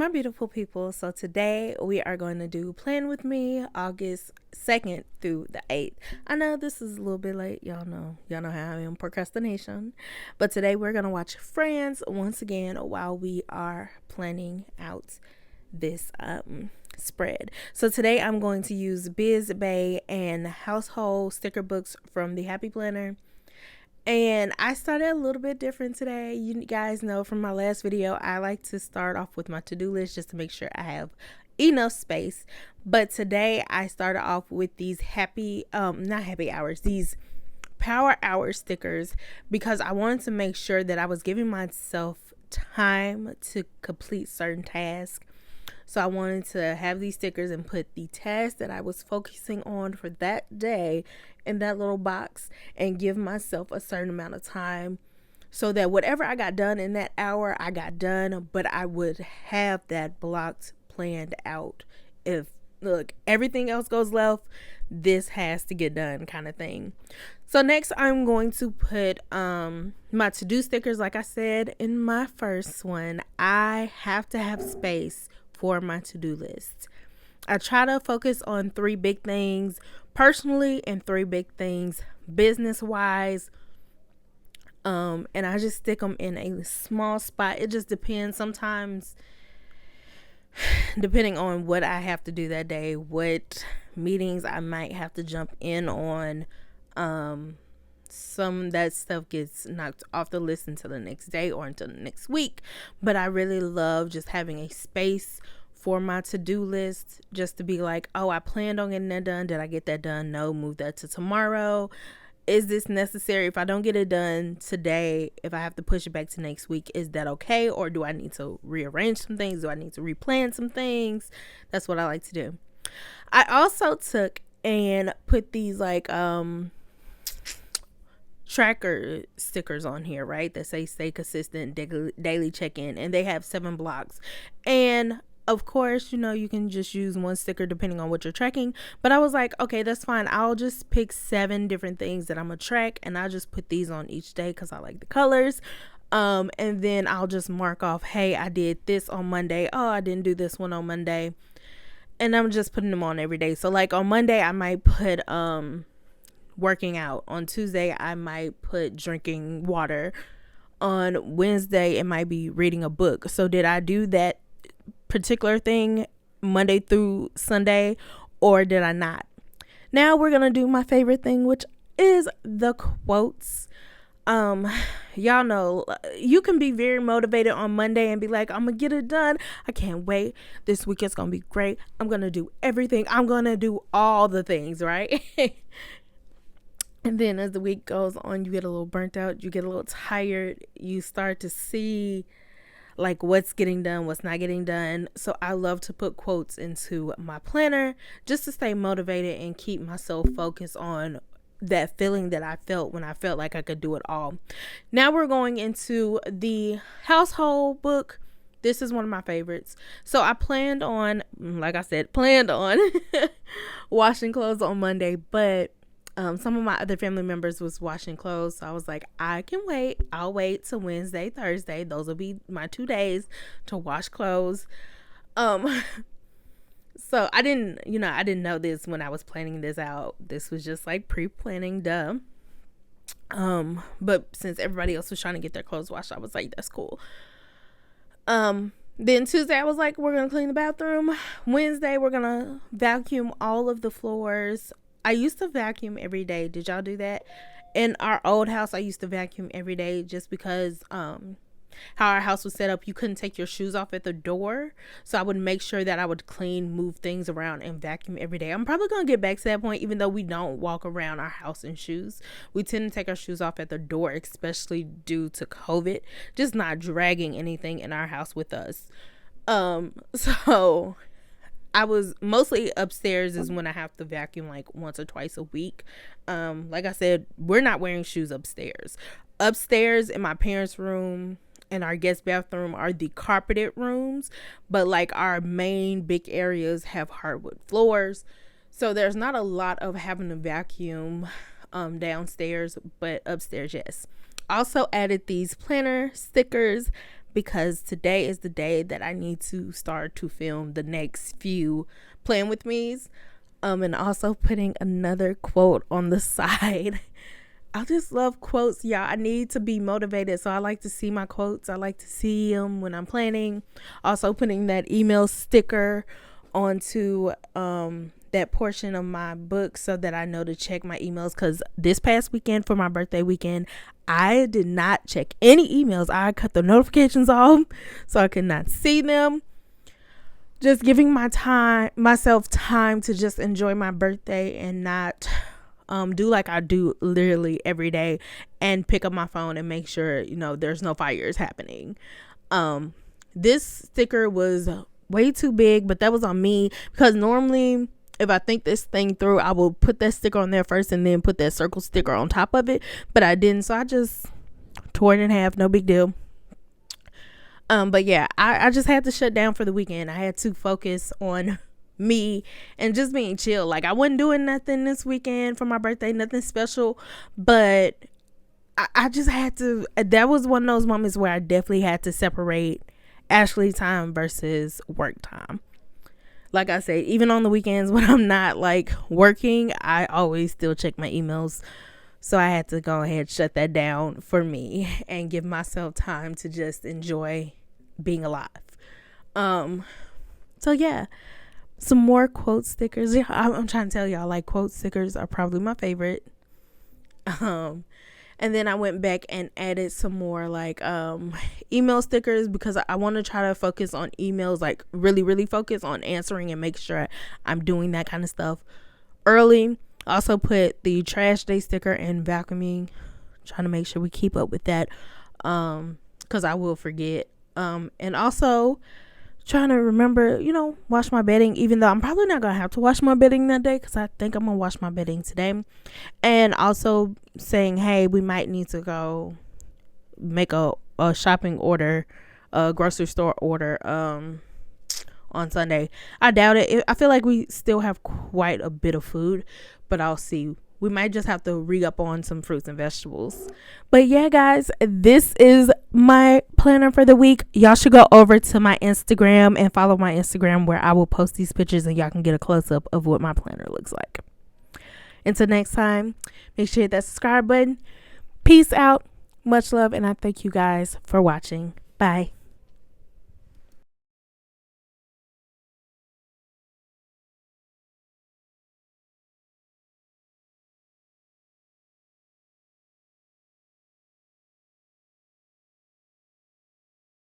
My beautiful people, so today we are going to do Plan With Me August 2nd through the 8th. I know this is a little bit late. Y'all know how I am, procrastination. But today we're going to watch Friends once again while we are planning out this spread. So today I'm going to use Biz Bay and household sticker books from the Happy Planner. And I started a little bit different today. You guys know from my last video, I like to start off with my to-do list just to make sure I have enough space. But today I started off with these not happy hours, these power hour stickers, because I wanted to make sure that I was giving myself time to complete certain tasks. So I wanted to have these stickers and put the task that I was focusing on for that day in that little box and give myself a certain amount of time so that whatever I got done in that hour, I got done, but I would have that blocked, planned out. If, look, everything else goes left, this has to get done kind of thing. So next I'm going to put my to-do stickers. Like I said in my first one, I have to have space for my to-do list. I try to focus on 3 big things personally and 3 big things business-wise. And I just stick them in a small spot. It just depends. Sometimes, depending on what I have to do that day, what meetings I might have to jump in on, some that stuff gets knocked off the list until the next day or until the next week. But I really love just having a space for my to-do list, just to be like, oh, I planned on getting that done. Did I get that done? No, move that to tomorrow. Is this necessary? If I don't get it done today, if I have to push it back to next week, is that okay? Or do I need to rearrange some things? Do I need to replan some things? That's what I like to do. I also took and put these tracker stickers on here, right, that say stay consistent, daily check-in, and they have 7 blocks. And of course, you can just use one sticker depending on what you're tracking, but I was like, okay, that's fine. I'll just pick 7 different things that I'm gonna track, and I'll just put these on each day because I like the colors. And then I'll just mark off, hey, I did this on Monday. Oh, I didn't do this one on Monday. And I'm just putting them on every day. So like on Monday, I might put working out. On Tuesday, I might put drinking water. On Wednesday, it might be reading a book. So did I do that particular thing Monday through Sunday, or did I not? Now we're gonna do my favorite thing, which is the quotes. Y'all know you can be very motivated on Monday and be like, I'm gonna get it done. I can't wait. This week is gonna be great. I'm gonna do everything. I'm gonna do all the things, right? And then as the week goes on, you get a little burnt out, you get a little tired, you start to see like what's getting done, what's not getting done. So I love to put quotes into my planner just to stay motivated and keep myself focused on that feeling that I felt when I felt like I could do it all. Now we're going into the household book. This is one of my favorites. So I planned on, like I said, washing clothes on Monday, but some of my other family members was washing clothes, so I was like, I can wait. I'll wait till Wednesday, Thursday. Those will be my 2 days to wash clothes. So I didn't know this when I was planning this out. This was just like pre-planning, duh. But since everybody else was trying to get their clothes washed, I was like, that's cool. Then Tuesday, I was like, we're gonna clean the bathroom. Wednesday, we're gonna vacuum all of the floors. I used to vacuum every day. Did y'all do that? In our old house, I used to vacuum every day just because how our house was set up, you couldn't take your shoes off at the door. So I would make sure that I would clean, move things around, and vacuum every day. I'm probably going to get back to that point, even though we don't walk around our house in shoes. We tend to take our shoes off at the door, especially due to COVID, just not dragging anything in our house with us. So I was mostly upstairs is when I have to vacuum like once or twice a week. Like I said, we're not wearing shoes upstairs. Upstairs in my parents' room and our guest bathroom are the carpeted rooms, but like our main big areas have hardwood floors. So there's not a lot of having to vacuum downstairs, but upstairs, yes. Also added these planner stickers, because today is the day that I need to start to film the next few Plan With Me's. And also putting another quote on the side. I just love quotes, y'all. I need to be motivated, so I like to see my quotes. I like to see them when I'm planning. Also putting that email sticker onto that portion of my book so that I know to check my emails, because this past weekend for my birthday weekend, I did not check any emails. I cut the notifications off so I could not see them. Just giving myself time to just enjoy my birthday and not do like I do literally every day and pick up my phone and make sure, there's no fires happening. This sticker was way too big, but that was on me, because normally if I think this thing through, I will put that sticker on there first and then put that circle sticker on top of it, but I didn't, so I just tore it in half. No big deal. But yeah, I just had to shut down for the weekend. I had to focus on me and just being chill. Like, I wasn't doing nothing this weekend for my birthday, nothing special, but I just had to. That was one of those moments where I definitely had to separate Ashley time versus work time. Like I said, even on the weekends when I'm not like working, I always still check my emails. So I had to go ahead and shut that down for me and give myself time to just enjoy being alive. So yeah, some more quote stickers. Yeah, I'm trying to tell y'all, like, quote stickers are probably my favorite. And then I went back and added some more like email stickers, because I want to try to focus on emails, like really focus on answering and make sure I'm doing that kind of stuff early. Also put the trash day sticker and vacuuming, trying to make sure we keep up with that, because I will forget. And also trying to remember, wash my bedding, even though I'm probably not gonna have to wash my bedding that day, because I think I'm gonna wash my bedding today. And also saying, hey, we might need to go make a shopping order, a grocery store order on Sunday. I doubt it. I feel like we still have quite a bit of food, but I'll see. We might just have to re-up on some fruits and vegetables. But yeah, guys, this is my planner for the week. Y'all should go over to my Instagram and follow my Instagram, where I will post these pictures and y'all can get a close-up of what my planner looks like. Until next time, make sure you hit that subscribe button. Peace out. Much love, and I thank you guys for watching. Bye.